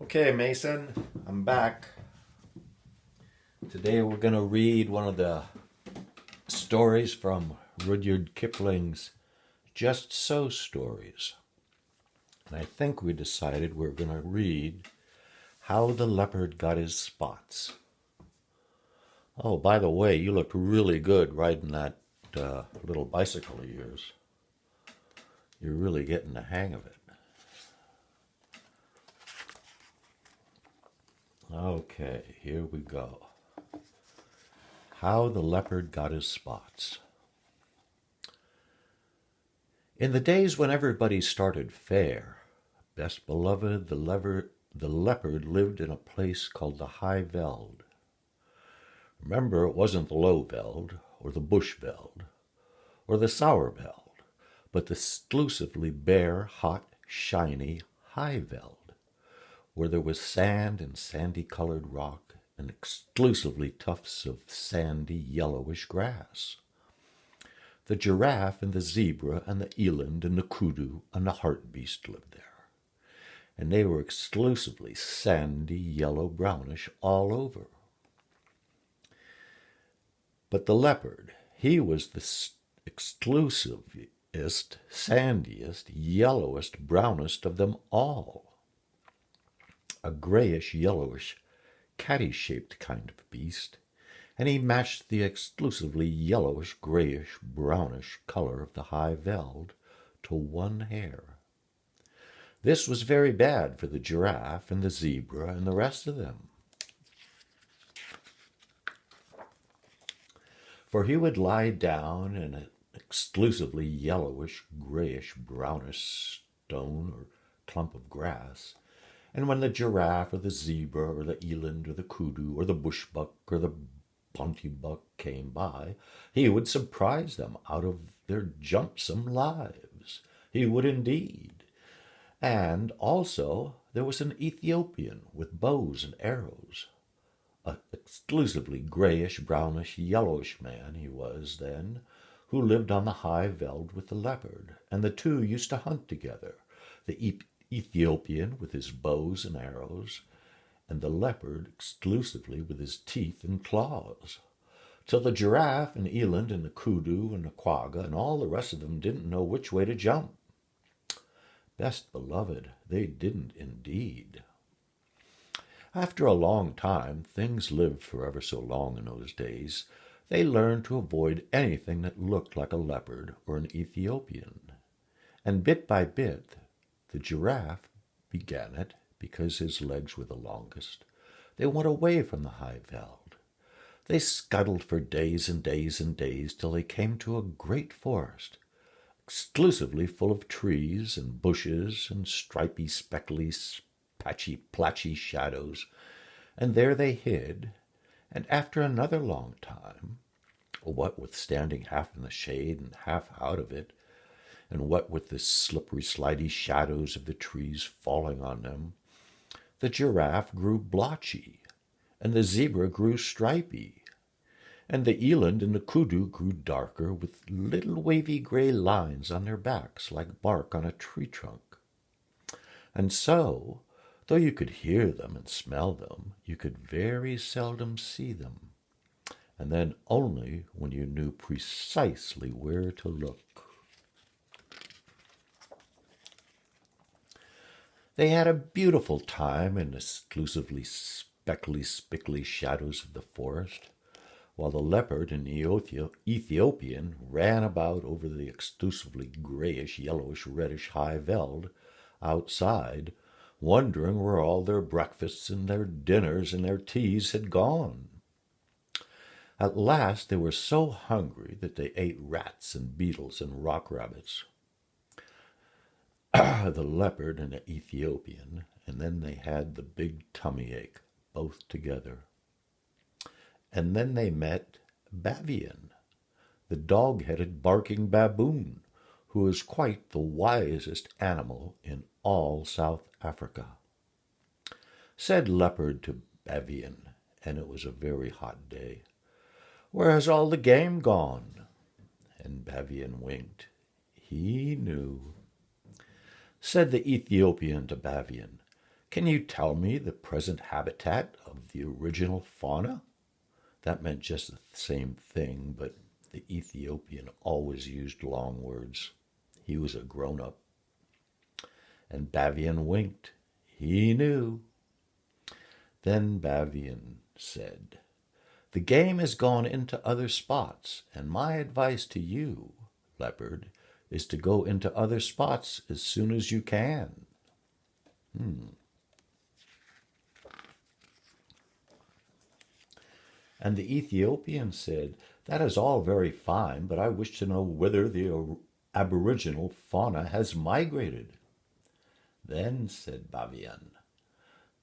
Okay, Mason, I'm back. Today we're going to read one of the stories from Rudyard Kipling's Just So stories. And I think we decided we're going to read How the Leopard Got His Spots. Oh, by the way, you looked really good riding that little bicycle of yours. You're really getting the hang of it. Okay, here we go. How the Leopard Got His Spots. In the days when everybody started fair, best beloved, the leopard lived in a place called the High Veld. Remember, it wasn't the Low Veld, or the Bush Veld, or the Sour Veld, but the exclusively bare, hot, shiny High Veld, where there was sand and sandy-colored rock and exclusively tufts of sandy, yellowish grass. The giraffe and the zebra and the eland and the kudu and the hartebeest lived there, and they were exclusively sandy, yellow-brownish all over. But the leopard, he was the exclusivest, sandiest, yellowest, brownest of them all. A grayish-yellowish, caddy-shaped kind of beast, and he matched the exclusively yellowish, grayish, brownish color of the High Veld to one hair. This was very bad for the giraffe and the zebra and the rest of them, for he would lie down in an exclusively yellowish, grayish, brownish stone or clump of grass, and when the giraffe or the zebra or the eland or the kudu or the bushbuck or the bunty-buck came by, he would surprise them out of their jumpsome lives. He would indeed. And also there was an Ethiopian with bows and arrows. An exclusively grayish, brownish, yellowish man he was then, who lived on the High Veld with the leopard, and the two used to hunt together, the Ethiopian with his bows and arrows, and the leopard exclusively with his teeth and claws, till the giraffe and eland and the kudu and the quagga and all the rest of them didn't know which way to jump. Best beloved, they didn't indeed. After a long time, things lived for ever so long in those days, they learned to avoid anything that looked like a leopard or an Ethiopian. And bit by bit, the giraffe began it because his legs were the longest. They went away from the High Veld. They scuttled for days and days and days till they came to a great forest, exclusively full of trees and bushes and stripy, speckly, patchy, platchy shadows, and there they hid, and after another long time, what with standing half in the shade and half out of it, and what with the slippery, slidey shadows of the trees falling on them, the giraffe grew blotchy, and the zebra grew stripy, and the eland and the kudu grew darker with little wavy gray lines on their backs like bark on a tree trunk. And so, though you could hear them and smell them, you could very seldom see them, and then only when you knew precisely where to look. They had a beautiful time in the exclusively speckly, spickly shadows of the forest, while the leopard and the Ethiopian ran about over the exclusively grayish, yellowish, reddish High Veld outside, wondering where all their breakfasts and their dinners and their teas had gone. At last they were so hungry that they ate rats and beetles and rock rabbits. The leopard and the Ethiopian, and then they had the big tummy ache, both together. And then they met Bavian, the dog-headed barking baboon, who is quite the wisest animal in all South Africa. Said Leopard to Bavian, and it was a very hot day, "Where has all the game gone?" And Bavian winked. He knew. Said the Ethiopian to Bavian, Can you tell me the present habitat of the original fauna? That meant just the same thing, but the Ethiopian always used long words. He was a grown-up. And Bavian winked. He knew. Then Bavian said, "The game has gone into other spots, and my advice to you, Leopard, is to go into other spots as soon as you can." And the Ethiopian said, "That is all very fine, but I wish to know whether the aboriginal fauna has migrated." Then said Bavian,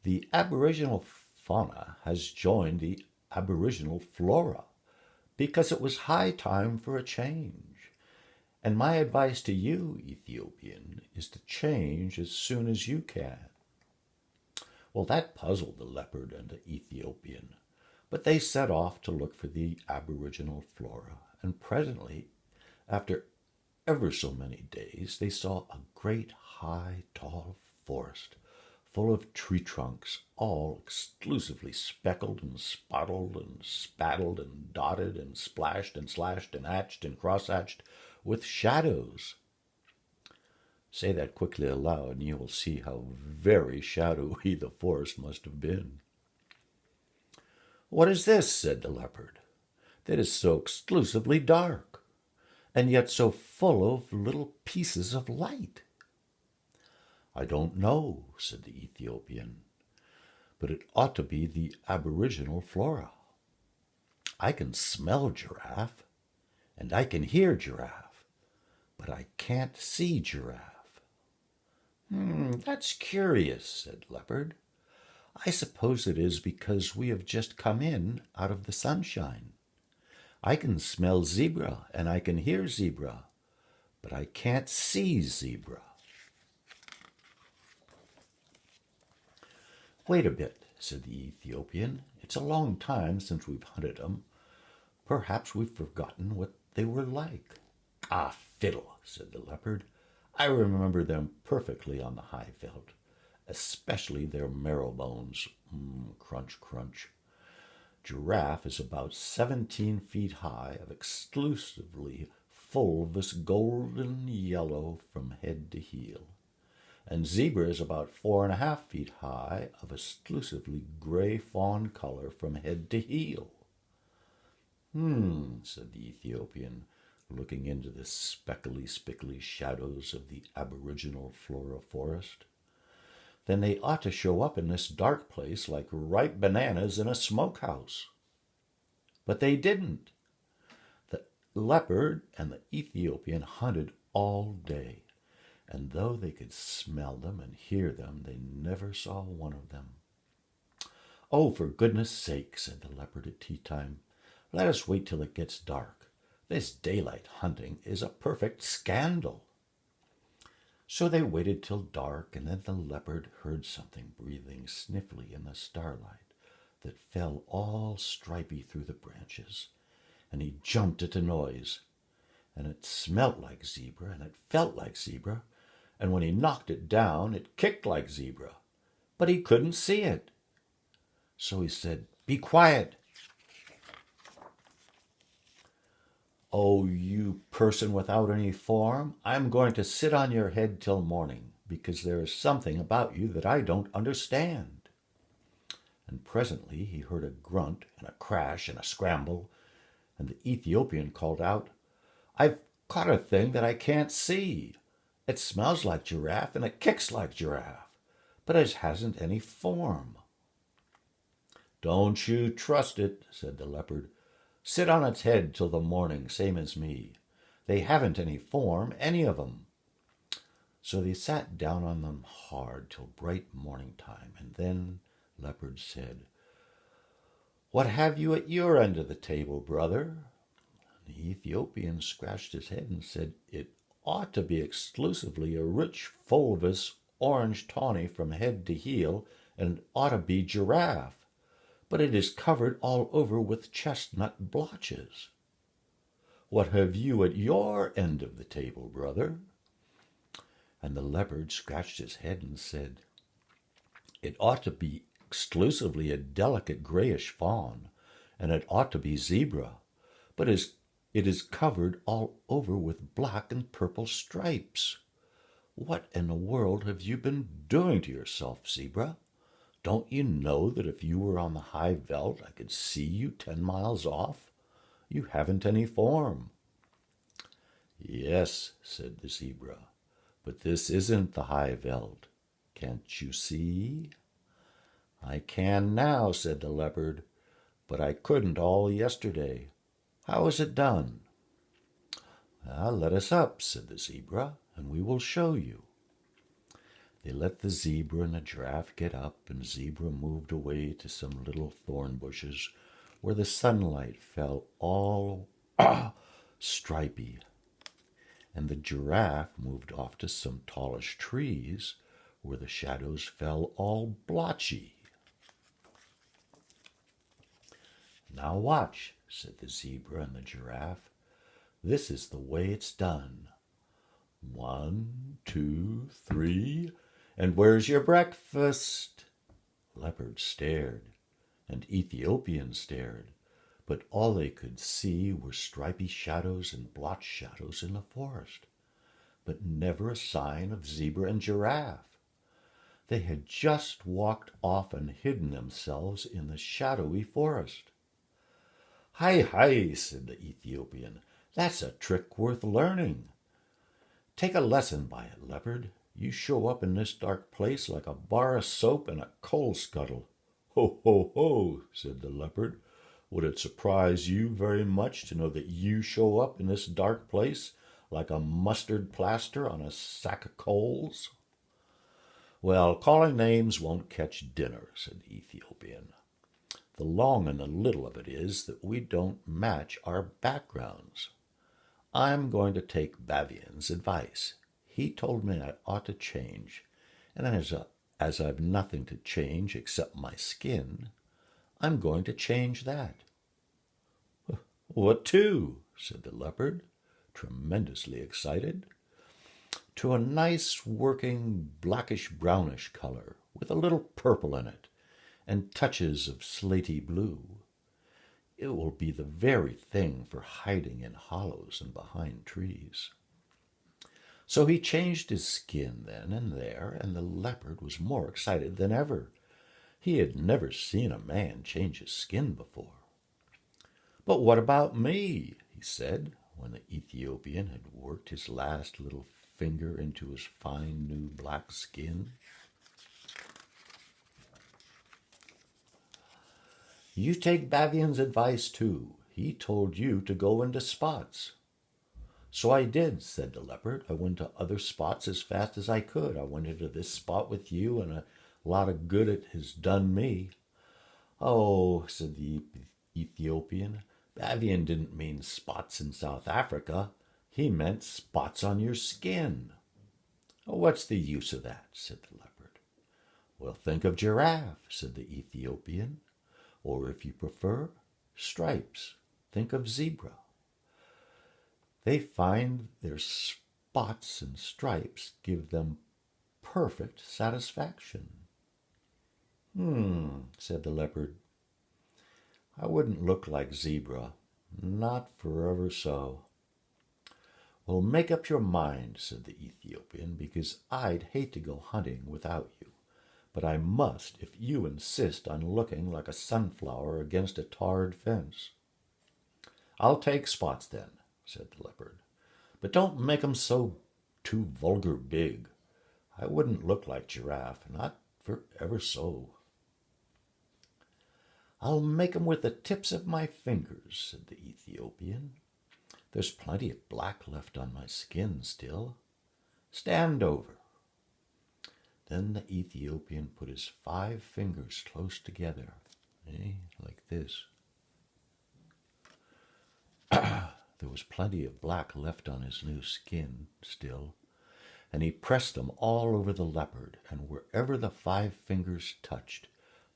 "The aboriginal fauna has joined the aboriginal flora because it was high time for a change. And my advice to you, Ethiopian, is to change as soon as you can." Well, that puzzled the leopard and the Ethiopian, but they set off to look for the aboriginal flora, and presently, after ever so many days, they saw a great, high, tall forest full of tree trunks, all exclusively speckled and spotted and spattled and dotted and splashed and slashed and hatched and cross-hatched with shadows. Say that quickly aloud, and you will see how very shadowy the forest must have been. "What is this?" said the leopard, "that is so exclusively dark, and yet so full of little pieces of light?" "I don't know," said the Ethiopian, "but it ought to be the aboriginal flora. I can smell giraffe, and I can hear giraffe, but I can't see giraffe." "That's curious," said Leopard. "I suppose it is because we have just come in out of the sunshine. I can smell zebra and I can hear zebra, but I can't see zebra." "Wait a bit," said the Ethiopian. "It's a long time since we've hunted them. Perhaps we've forgotten what they were like." "Ah, fiddle," said the leopard. "I remember them perfectly on the high veld, especially their marrow bones. Crunch, crunch. Giraffe is about 17 feet high, of exclusively fulvous golden yellow from head to heel. And zebra is about 4.5 feet high, of exclusively gray fawn color from head to heel." Said the Ethiopian, looking into the spickly shadows of the aboriginal flora forest. "Then they ought to show up in this dark place like ripe bananas in a smokehouse." But they didn't. The leopard and the Ethiopian hunted all day, and though they could smell them and hear them, they never saw one of them. "Oh, for goodness sake," said the leopard at tea time, "let us wait till it gets dark. This daylight hunting is a perfect scandal." So they waited till dark, and then the leopard heard something breathing sniffly in the starlight that fell all stripy through the branches, and he jumped at the noise. And it smelt like zebra, and it felt like zebra, and when he knocked it down, it kicked like zebra, but he couldn't see it. So he said, "Be quiet." "Oh, you person without any form, I'm going to sit on your head till morning, because there is something about you that I don't understand." And presently he heard a grunt and a crash and a scramble, and the Ethiopian called out, "I've caught a thing that I can't see. It smells like giraffe and it kicks like giraffe, but it hasn't any form." "Don't you trust it," said the leopard. "Sit on its head till the morning, same as me. They haven't any form, any of 'em." So they sat down on them hard till bright morning time, and then Leopard said, "What have you at your end of the table, brother?" The Ethiopian scratched his head and said, "It ought to be exclusively a rich, fulvous orange tawny from head to heel, and it ought to be giraffe, but it is covered all over with chestnut blotches. What have you at your end of the table, brother?" And the leopard scratched his head and said, It ought to be exclusively a delicate grayish fawn, and it ought to be zebra, but it is covered all over with black and purple stripes. What in the world have you been doing to yourself, zebra? Don't you know that if you were on the high veld, I could see you 10 miles off? You haven't any form." "Yes," said the zebra, "but this isn't the high veld. Can't you see?" "I can now," said the leopard, "but I couldn't all yesterday. How is it done?" "Let us up," said the zebra, "and we will show you." They let the zebra and the giraffe get up, and zebra moved away to some little thorn bushes where the sunlight fell all stripy, and the giraffe moved off to some tallish trees where the shadows fell all blotchy. "Now watch," said the zebra and the giraffe. "This is the way it's done. 1, 2, 3, and where's your breakfast?" Leopard stared, and Ethiopian stared, but all they could see were stripy shadows and blotch shadows in the forest, but never a sign of zebra and giraffe. They had just walked off and hidden themselves in the shadowy forest. "Hi, hi," said the Ethiopian. "That's a trick worth learning. Take a lesson by it, Leopard. You show up in this dark place like a bar of soap in a coal scuttle." "Ho, ho, ho," said the leopard. "Would it surprise you very much to know that you show up in this dark place like a mustard plaster on a sack of coals?" "Well, calling names won't catch dinner," said the Ethiopian. "The long and the little of it is that we don't match our backgrounds. I'm going to take Bavian's advice. He told me I ought to change, and as I've nothing to change except my skin, I'm going to change that." "What to?" said the leopard, tremendously excited. "To a nice working blackish-brownish color, with a little purple in it, and touches of slaty blue. It will be the very thing for hiding in hollows and behind trees." So he changed his skin then and there, and the leopard was more excited than ever. He had never seen a man change his skin before. "But what about me?" he said, when the Ethiopian had worked his last little finger into his fine new black skin. "You take Bavian's advice too. He told you to go into spots." "So I did," said the leopard. "I went to other spots as fast as I could. I went into this spot with you, and a lot of good it has done me." "Oh," said the Ethiopian, "Bavian didn't mean spots in South Africa. He meant spots on your skin." "Oh, what's the use of that?" said the leopard. "Well, think of giraffe," said the Ethiopian. "Or if you prefer, stripes. Think of zebra. They find their spots and stripes give them perfect satisfaction." Said the leopard. "I wouldn't look like zebra, not forever so." "Well, make up your mind," said the Ethiopian, "because I'd hate to go hunting without you. But I must if you insist on looking like a sunflower against a tarred fence." "I'll take spots then," said the leopard. "But don't make 'em so too vulgar big. I wouldn't look like giraffe, not for ever so." "I'll make 'em with the tips of my fingers," said the Ethiopian. "There's plenty of black left on my skin still. Stand over." Then the Ethiopian put his 5 fingers close together, like this. There was plenty of black left on his new skin still, and he pressed them all over the leopard, and wherever the 5 fingers touched,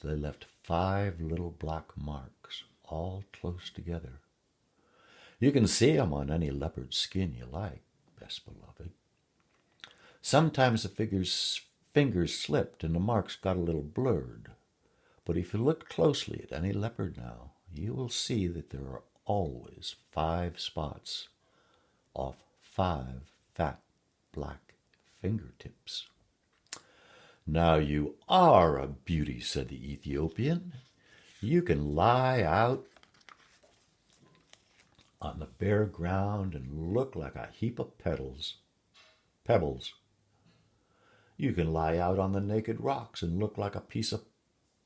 they left 5 little black marks, all close together. You can see 'em on any leopard skin you like, best beloved. Sometimes the fingers slipped and the marks got a little blurred. But if you look closely at any leopard now, you will see that there are always 5 spots off 5 fat black fingertips. Now you are a beauty, said the Ethiopian. You can lie out on the bare ground and look like a heap of pebbles. You can lie out on the naked rocks and look like a piece of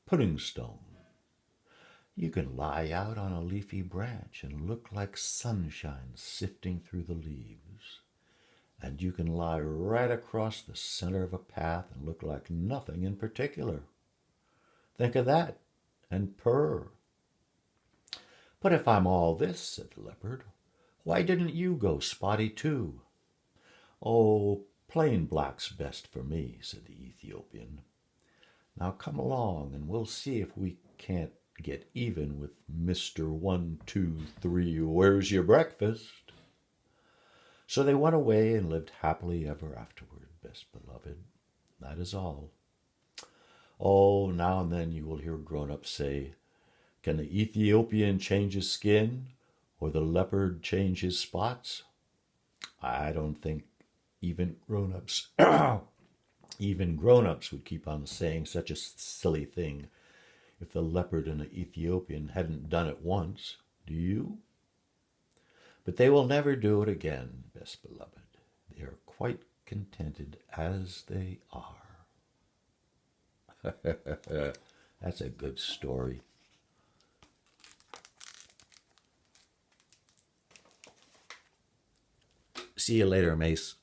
pudding stone. You can lie out on a leafy branch and look like sunshine sifting through the leaves. And you can lie right across the center of a path and look like nothing in particular. Think of that and purr. But if I'm all this, said the leopard, why didn't you go spotty too? Oh, plain black's best for me, said the Ethiopian. Now come along and we'll see if we can't get even with Mr. 1, 2, 3, where's your breakfast? So they went away and lived happily ever afterward, best beloved. That is all. Oh, now and then you will hear grown-ups say, can the Ethiopian change his skin or the leopard change his spots? I don't think even grown-ups would keep on saying such a silly thing if the leopard and the Ethiopian hadn't done it once. Do you? But they will never do it again, best beloved. They are quite contented as they are. That's a good story. See you later, Mace.